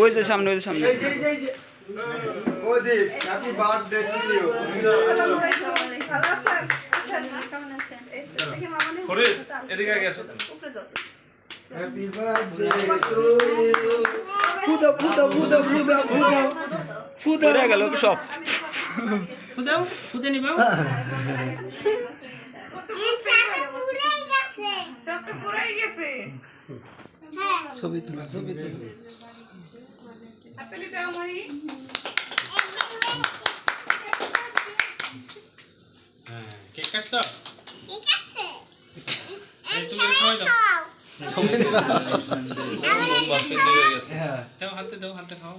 ওই যে সামনে, ওই যে সামনে। Happy birthday to you. এদিকে আগে আসো। Happy birthday to you. ফুদা ফুদা ফুদা ফুদা ফুদা ফুদা হয়ে গেল সব। ফুদাও, ফুদে নিবা। ছবি তুলো, ছবি তুলো। হ্যাঁ, কেক কাটছো? এই তুমি খাওয়াই দাও। দাও হাতে, দাও হাতে খাও।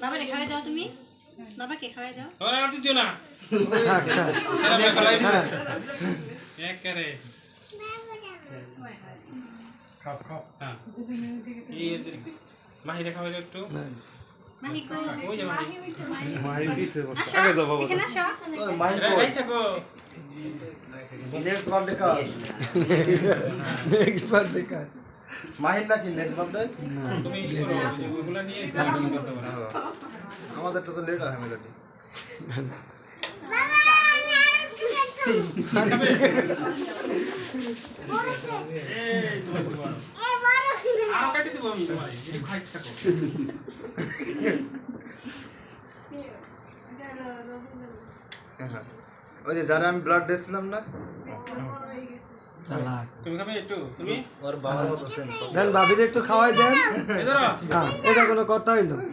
বাবা রে খাওয়াই দাও তুমি, বাবাকে খাওয়াই দাও। ওরা আর দিও না। থাক থাক। সেরা মে খাওয়াই দিও। হ্যাঁ। এক করে। খাও খাও। হ্যাঁ। এই এদিকে মাহিরে খাওয়াই একটু। মাহি কো, ওই যে মাহি। মাই দিছে বস। আগে যাও বাবা, এখানে আসো। ওই মাই এরা কো। খাইছে গো। নেক্সট বার্থডে কার? নেক্সট বার্থডে কার? মাহির নাকি নেক্সট বার্থডে? তুমি কি করো? ওগুলা নিয়ে জার্নি করতে পারো। আমাদেরটা তো লেট হয় মেলাটি। খাবে? এই তোমার দিবা। আর কাটি দিব আমি তোমার। এই খাইতে থাকো। ওই যে যারা আমি ব্লাড দিয়েছিলাম না, চালাক। তুমি খাবে একটু? তুমি? ওর বাবার মতো সেম। দেন ভাবিরে একটু খাওয়াই দেন। এই ধরো। হ্যাঁ, এটা কোনো কথা হইলো?